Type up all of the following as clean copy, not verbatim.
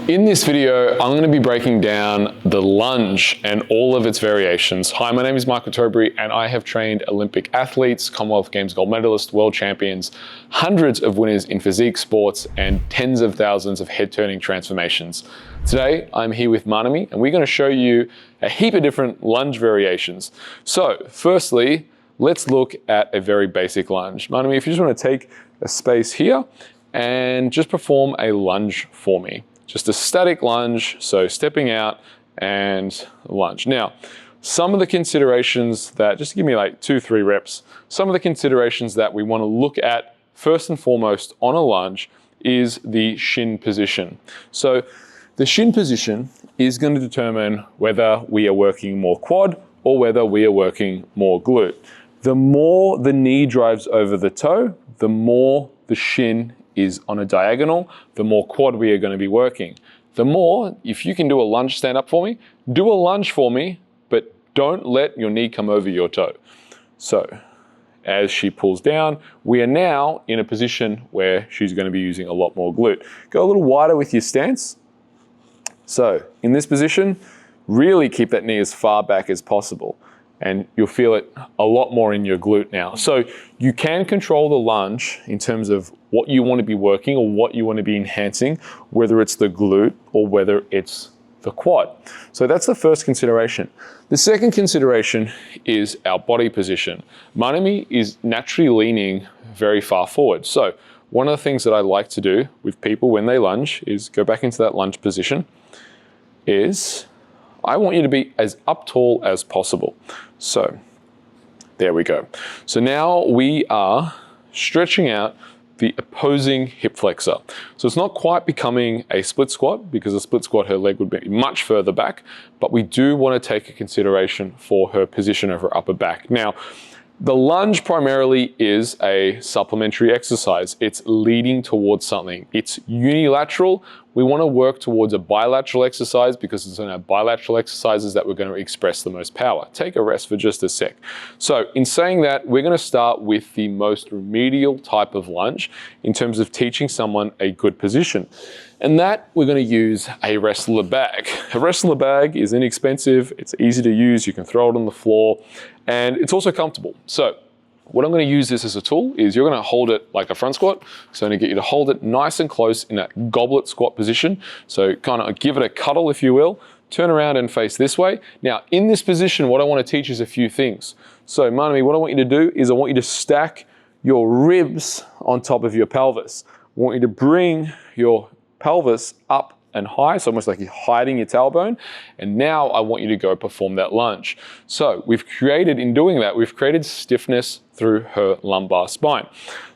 In this video, I'm going to be breaking down the lunge and all of its variations. Hi, my name is Ottobre and I have trained Olympic athletes, Commonwealth Games gold medalists, world champions, hundreds of winners in physique sports, and tens of thousands of head-turning transformations. Today, I'm here with Manami and we're going to show you a heap of different lunge variations. So, firstly, let's look at a very basic lunge. Manami, if you just want to take a space here and just perform a lunge for me. Just a static lunge, so stepping out and lunge. Now, some of the considerations that, just give me like 2-3 reps, some of the considerations that we want to look at first and foremost on a lunge is the shin position. So the shin position is going to determine whether we are working more quad or whether we are working more glute. The more the knee drives over the toe, the more the shin is on a diagonal, the more quad we are going to be working. The more, if you can do a lunge stand up for me, do a lunge for me, but don't let your knee come over your toe. So as she pulls down, we are now in a position where she's going to be using a lot more glute. Go a little wider with your stance. So in this position, really keep that knee as far back as possible. And you'll feel it a lot more in your glute now. So you can control the lunge in terms of what you want to be working or what you want to be enhancing, whether it's the glute or whether it's the quad. So that's the first consideration. The second consideration is our body position. Manami is naturally leaning very far forward. So one of the things that I like to do with people when they lunge is go back into that lunge position is I want you to be as up tall as possible. So there we go. So now we are stretching out the opposing hip flexor. So it's not quite becoming a split squat because a split squat, her leg would be much further back, but we do want to take a consideration for her position of her upper back. Now, the lunge primarily is a supplementary exercise. It's leading towards something. It's unilateral. We want to work towards a bilateral exercise because it's in our bilateral exercises that we're going to express the most power. Take a rest for just a sec. So in saying that, we're going to start with the most remedial type of lunge in terms of teaching someone a good position. And that we're going to use a wrestler bag. A wrestler bag is inexpensive, it's easy to use, you can throw it on the floor, and it's also comfortable. So what I'm going to use this as a tool is you're going to hold it like a front squat. So I'm going to get you to hold it nice and close in that goblet squat position. So kind of give it a cuddle, if you will. Turn around and face this way. Now, in this position, what I want to teach is a few things. So Manami, what I want you to do is I want you to stack your ribs on top of your pelvis. I want you to bring your pelvis up and high, so almost like you're hiding your tailbone. And now I want you to go perform that lunge. So in doing that, we've created stiffness through her lumbar spine.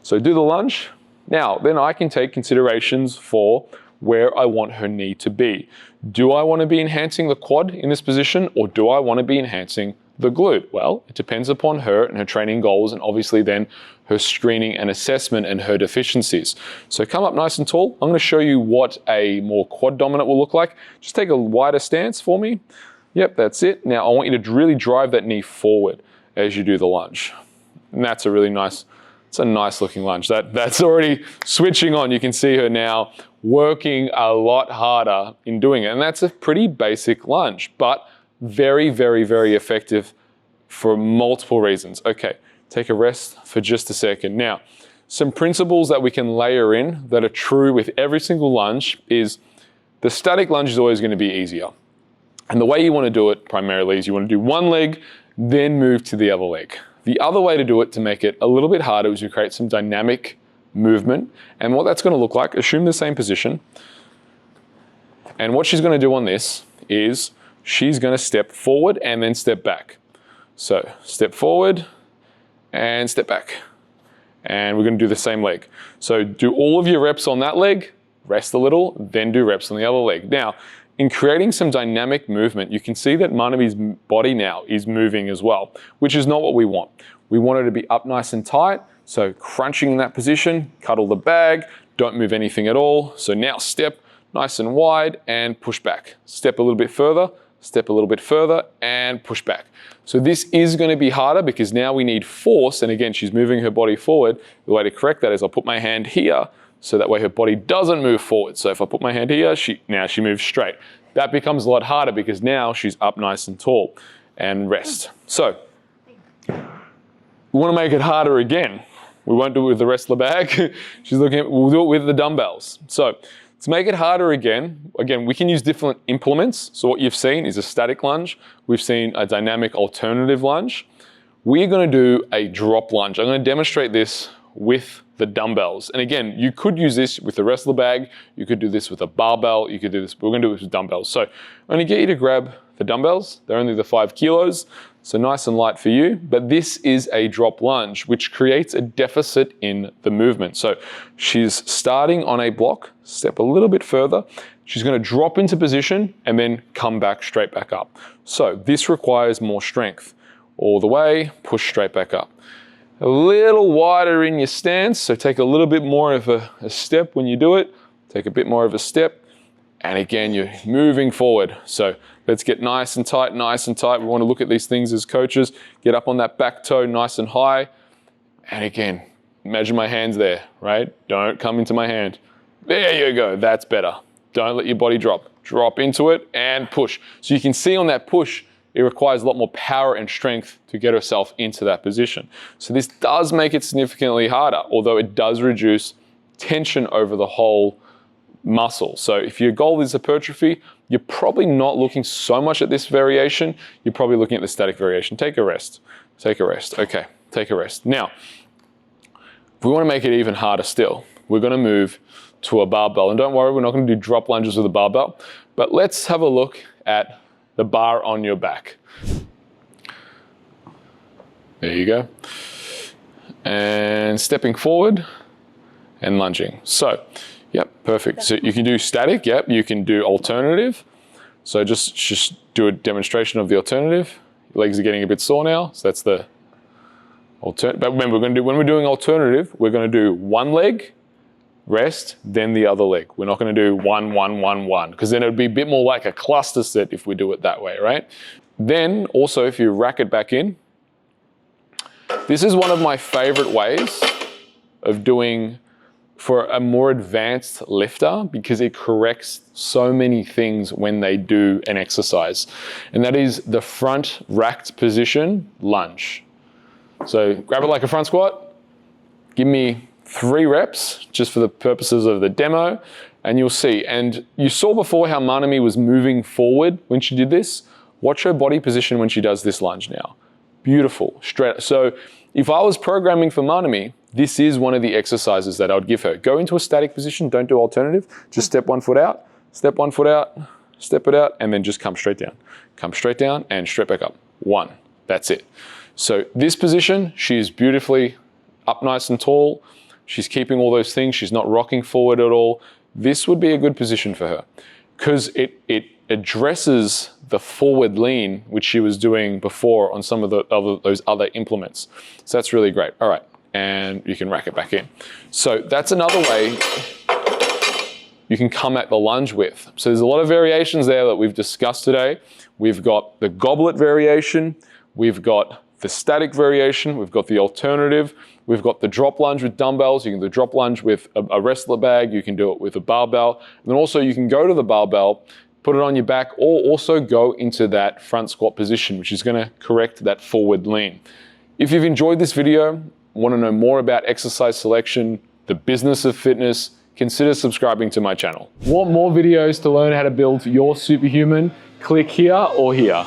So do the lunge. Now, then I can take considerations for where I want her knee to be. Do I want to be enhancing the quad in this position, or do I want to be enhancing the glute? Well, it depends upon her and her training goals, and obviously then her screening and assessment and her deficiencies. So come up nice and tall. I'm going to show you what a more quad dominant will look like. Just take a wider stance for me. Yep, that's it. Now I want you to really drive that knee forward as you do the lunge. And that's a really nice, it's a nice looking lunge. That's already switching on. You can see her now working a lot harder in doing it. And that's a pretty basic lunge, but very, very, very effective for multiple reasons. Okay, take a rest for just a second. Now, some principles that we can layer in that are true with every single lunge is the static lunge is always going to be easier. And the way you want to do it primarily is you want to do one leg, then move to the other leg. The other way to do it to make it a little bit harder is you create some dynamic movement. And what that's going to look like, assume the same position. And what she's going to do on this is she's going to step forward and then step back. So step forward and step back. And we're going to do the same leg. So do all of your reps on that leg, rest a little, then do reps on the other leg. Now, in creating some dynamic movement, you can see that Manami's body now is moving as well, which is not what we want. We want her to be up nice and tight. So crunching in that position, cuddle the bag, don't move anything at all. So now step nice and wide and push back. Step a little bit further, step a little bit further and push back. So this is going to be harder because now we need force. And again, she's moving her body forward. The way to correct that is I'll put my hand here so that way her body doesn't move forward. So if I put my hand here, now she moves straight. That becomes a lot harder because now she's up nice and tall. And rest. So we want to make it harder again. We won't do it with the rest of the bag. We'll do it with the dumbbells. So to make it harder again, we can use different implements. So what you've seen is a static lunge. We've seen a dynamic alternative lunge. We're going to do a drop lunge. I'm going to demonstrate this with the dumbbells. And again, you could use this with the rest of the bag. You could do this with a barbell. You could do this, but we're going to do it with dumbbells. So I'm going to get you to grab the dumbbells. They're only the 5 kilos, so nice and light for you. But this is a drop lunge, which creates a deficit in the movement. So she's starting on a block, step a little bit further. She's going to drop into position and then come back straight back up. So this requires more strength. All the way, push straight back up. A little wider in your stance, so take a little bit more of a step when you do it. Take a bit more of a step. And again, you're moving forward. So let's get nice and tight, nice and tight. We want to look at these things as coaches. Get up on that back toe nice and high. And again, imagine my hands there, right? Don't come into my hand. There you go, that's better. Don't let your body drop. Drop into it and push. So you can see on that push, it requires a lot more power and strength to get herself into that position. So this does make it significantly harder, although it does reduce tension over the whole muscle. So if your goal is hypertrophy, you're probably not looking so much at this variation. You're probably looking at the static variation. Take a rest. Take a rest. Okay, take a rest. Now, if we want to make it even harder still, we're going to move to a barbell. And don't worry, we're not going to do drop lunges with a barbell, but let's have a look at the bar on your back. There you go. And stepping forward and lunging. So, yep, perfect. So you can do static, yep, you can do alternative. So just do a demonstration of the alternative. Your legs are getting a bit sore now, so that's the alternative. But remember, when we're doing alternative, we're going to do one leg, rest, then the other leg. We're not going to do 1, 1, 1, 1, because then it would be a bit more like a cluster set if we do it that way, right? Then also, if you rack it back in, this is one of my favorite ways of doing for a more advanced lifter because it corrects so many things when they do an exercise. And that is the front racked position lunge. So grab it like a front squat, give me 3 reps just for the purposes of the demo, and you'll see. And you saw before how Manami was moving forward when she did this. Watch her body position when she does this lunge now. Beautiful, straight. So if I was programming for Manami, this is one of the exercises that I would give her. Go into a static position, don't do alternative, just step 1 foot out, step 1 foot out, step it out, and then just come straight down. Come straight down and straight back up. 1, that's it. So this position, she's beautifully up nice and tall. She's keeping all those things. She's not rocking forward at all. This would be a good position for her because it addresses the forward lean, which she was doing before on some of those other implements. So that's really great. All right, and you can rack it back in. So that's another way you can come at the lunge with. So there's a lot of variations there that we've discussed today. We've got the goblet variation. We've got the static variation. We've got the alternative. We've got the drop lunge with dumbbells. You can do the drop lunge with a wrestler bag. You can do it with a barbell. And then also you can go to the barbell, put it on your back, or also go into that front squat position, which is going to correct that forward lean. If you've enjoyed this video, want to know more about exercise selection, the business of fitness, consider subscribing to my channel. Want more videos to learn how to build your superhuman? Click here or here.